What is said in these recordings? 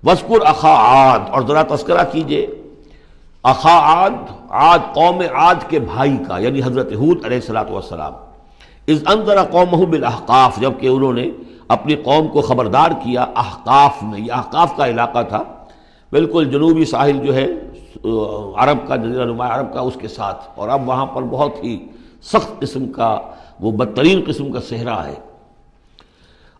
وَاذْكُرْ أَخَا عَاد، اور ذرا تذکرہ کیجئے اخا عاد، عاد قوم عاد کے بھائی کا، یعنی حضرت ہود علیہ الصلوۃ والسلام، اذ انذر قومہ بالاحقاف، جب کہ انہوں نے اپنی قوم کو خبردار کیا احقاف میں۔ یہ احقاف کا علاقہ تھا، بالکل جنوبی ساحل جو ہے عرب کا، جزیرہ نما عرب کا، اس کے ساتھ، اور اب وہاں پر بہت ہی سخت قسم کا، وہ بدترین قسم کا صحرا ہے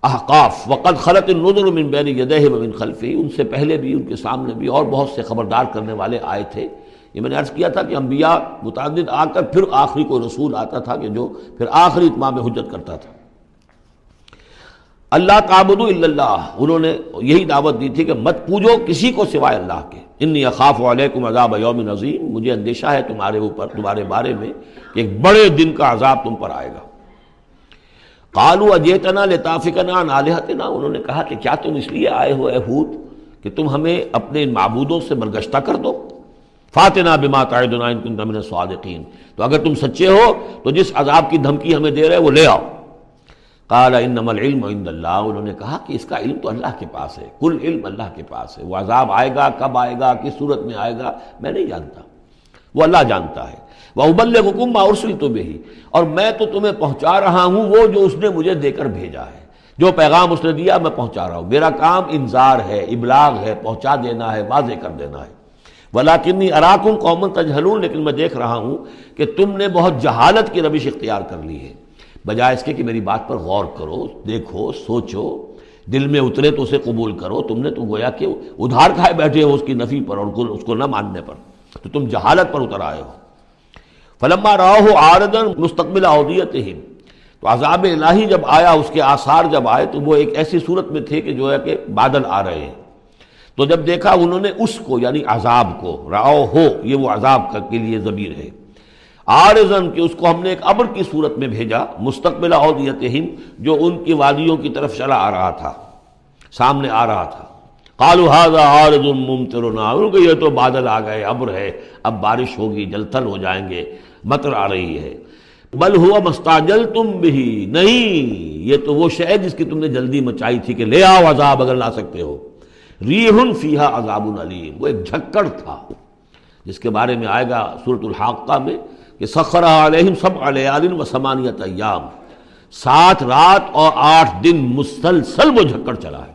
احقاف۔ وقد خلت النذر من بین یدیہ ومن خلفہ، ان سے پہلے بھی، ان کے سامنے بھی اور بہت سے خبردار کرنے والے آئے تھے۔ یہ میں نے عرض کیا تھا کہ انبیاء متعدد آ کر پھر آخری کوئی رسول آتا تھا کہ جو پھر آخری اتمام حجت کرتا تھا۔ اللہ تعبدوا الا اللہ، انہوں نے یہی دعوت دی تھی کہ مت پوجو کسی کو سوائے اللہ کے۔ انی اخاف علیکم عذاب یوم عظیم، مجھے اندیشہ ہے تمہارے اوپر، تمہارے بارے میں کہ ایک بڑے دن کا عذاب تم پر آئے گا۔ قالوا اجئتنا لتافکنا عن آلہتنا، انہوں نے کہا کہ کیا تم اس لیے آئے ہو اے ہود کہ تم ہمیں اپنے ان معبودوں سے برگشتہ کر دو؟ فاتنا بما تعدنا ان کنت من الصادقین، تو اگر تم سچے ہو تو جس عذاب کی دھمکی ہمیں دے رہے وہ لے آؤ۔ قال انما العلم عند اللہ، انہوں نے کہا کہ اس کا علم تو اللہ کے پاس ہے، کل علم اللہ کے پاس ہے، وہ عذاب آئے گا، کب آئے گا، کس صورت میں آئے گا، میں نہیں جانتا، وہ اللہ جانتا ہے۔ وَأُبَلِّغُكُم مَّا أُرْسِلْتُ بِهِ، اور میں تو تمہیں پہنچا رہا ہوں وہ جو اس نے مجھے دے کر بھیجا ہے، جو پیغام اس نے دیا میں پہنچا رہا ہوں، میرا کام انذار ہے، ابلاغ ہے، پہنچا دینا ہے، واضح کر دینا ہے۔ وَلَٰكِنِّي أَرَاكُمْ قَوْمًا تَجْهَلُونَ، لیکن میں دیکھ رہا ہوں کہ تم نے بہت جہالت کی روش اختیار کر لی ہے، بجائے اس کے کہ میری بات پر غور کرو، دیکھو، سوچو، دل میں اترے تو اسے قبول کرو، تم نے تو گویا کہ ادھار کھائے بیٹھے ہو اس کی نفی پر اور اس کو نہ ماننے پر، تو تم جہالت پر اتر آئے ہو۔ فلما رأوه عارضا مستقبل اودیتہم، تو عذاب الہی جب آیا، اس کے آثار جب آئے تو وہ ایک ایسی صورت میں تھے کہ جو ہے کہ بادل آ رہے ہیں، تو جب دیکھا انہوں نے اس کو، یعنی عذاب کو، رأوه یہ وہ عذاب کے لیے ضمیر ہے، عارضاً کہ اس کو ہم نے ایک ابر کی صورت میں بھیجا، مستقبل اودیتہم جو ان کی وادیوں کی طرف چلا آ رہا تھا، سامنے آ رہا تھا۔ قالوا هذا عارض ممطرنا، ان کو یہ تو بادل آ گئے، ابر ہے، اب بارش ہوگی، جل تھل ہو جائیں گے، مطر آ رہی ہے۔ بل ہوا مستعجلتم به، نہیں یہ تو وہ شے ہے جس کی تم نے جلدی مچائی تھی کہ لے آؤ عذاب اگر لا سکتے ہو۔ ریح فیہا عذاب علیم، وہ ایک جھکڑ تھا جس کے بارے میں آئے گا سورۃ الحاقہ میں کہ سخر علیہم 7 لیال و 8 ایام، 7 رات اور 8 دن مسلسل وہ جھکڑ چلا ہے۔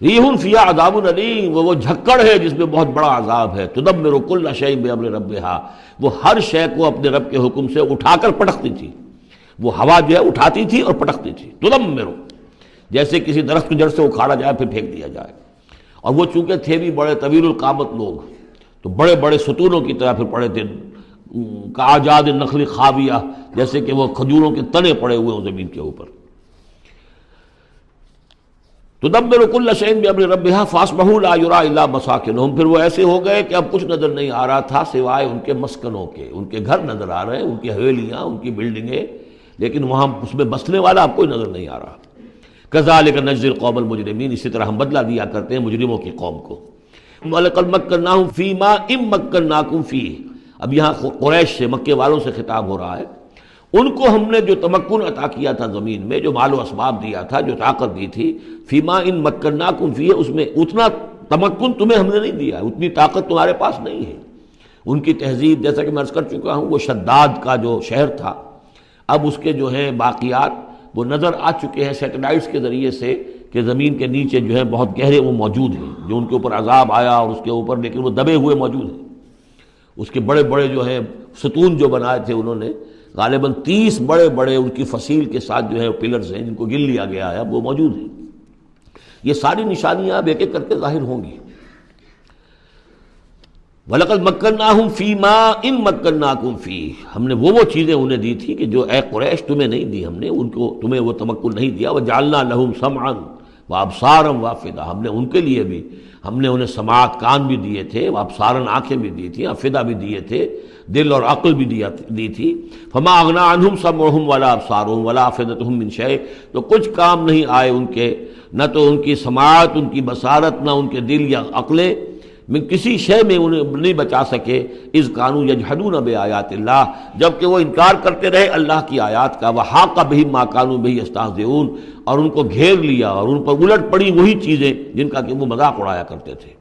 ریح فیہا عذاب علیم، وہ جھکڑ ہے جس میں بہت بڑا عذاب ہے۔ تدمر کل شیء بامر ربھا، وہ ہر شے کو اپنے رب کے حکم سے اٹھا کر پٹکتی تھی، وہ ہوا جو ہے اٹھاتی تھی اور پٹکتی تھی۔ تدمر، جیسے کسی درخت کی جڑ سے اکھاڑا جائے پھر پھینک دیا جائے، اور وہ چونکہ تھے بھی بڑے طویل القامت لوگ، تو بڑے بڑے ستونوں کی طرح پھر پڑے تھے، کاجاد النخل خاویہ، جیسے کہ وہ کھجوروں کے تنے پڑے ہوئے ہوں زمین کے اوپر۔ تدبر کل شیء بامر ربھا فاصبحوا لا یری الا مساکنہم، پھر وہ ایسے ہو گئے کہ اب کچھ نظر نہیں آ رہا تھا سوائے ان کے مسکنوں کے، ان کے گھر نظر آ رہے ہیں، ان کی حویلیاں، ان کی بلڈنگیں، لیکن وہاں اس میں بسنے والا اب کوئی نظر نہیں آ رہا۔ کذالک نجزی القوم المجرمین، اسی طرح ہم بدلہ دیا کرتے ہیں مجرموں کی قوم کو۔ وَلَقَدْ مَكَّنَّاهُمْ فِي مَا إِن مَّكَّنَّاكُمْ فِيهِ، اب یہاں قریش سے، مکے والوں سے خطاب ہو رہا ہے، ان کو ہم نے جو تمکن عطا کیا تھا زمین میں، جو مال و اسباب دیا تھا، جو طاقت دی تھی، فیما ان مکناکم فیہ، اس میں اتنا تمکن تمہیں ہم نے نہیں دیا، اتنی طاقت تمہارے پاس نہیں ہے۔ ان کی تہذیب، جیسا کہ میں عرض کر چکا ہوں، وہ شداد کا جو شہر تھا، اب اس کے جو ہیں باقیات وہ نظر آ چکے ہیں سیٹلائٹس کے ذریعے سے کہ زمین کے نیچے جو ہے بہت گہرے وہ موجود ہیں، جو ان کے اوپر عذاب آیا اور اس کے اوپر، لیکن وہ دبے ہوئے موجود ہیں۔ اس کے بڑے بڑے جو ہیں ستون جو بنائے تھے انہوں نے، غالباً 30 بڑے بڑے ان کی فصیل کے ساتھ جو ہے پلرز ہیں جن کو گن لیا گیا ہے، اب وہ موجود ہیں۔ یہ ساری نشانیاں اب ایک ایک کر کے ظاہر ہوں گی۔ وَلَقَدْ مَكَّنَّاهُمْ فِي مَا إِن مَّكَّنَّاكُمْ فِيهِ، ہم نے وہ چیزیں انہیں دی تھی کہ جو اے قریش تمہیں نہیں دی، ہم نے ان کو، تمہیں وہ تمکن نہیں دیا۔ وَجَعَلْنَا لَهُمْ سَمْعًا وَأَبْصَارًا وَأَفْئِدَةً، ہم نے ان کے لیے بھی، ہم نے انہیں سماعت کان بھی دیے تھے، وابصاراً آنکھیں بھی دی تھیں، افئدہ بھی دیے تھے، دل اور عقل بھی دی تھی۔ فما اغنی عنہم سمعہم ولا ابصارہم ولا افئدتہم من شیء، تو کچھ کام نہیں آئے ان کے، نہ تو ان کی سماعت، ان کی بصارت، نہ ان کے دل یا عقلیں، میں کسی شے میں انہیں نہیں بچا سکے، اذ کانوا یجحدون بآیات اللہ، جبکہ وہ انکار کرتے رہے اللہ کی آیات کا، وحاق بہم ما کانوا بہ یستہزئون، اور ان کو گھیر لیا اور ان پر الٹ پڑی وہی چیزیں جن کا کہ وہ مذاق اڑایا کرتے تھے۔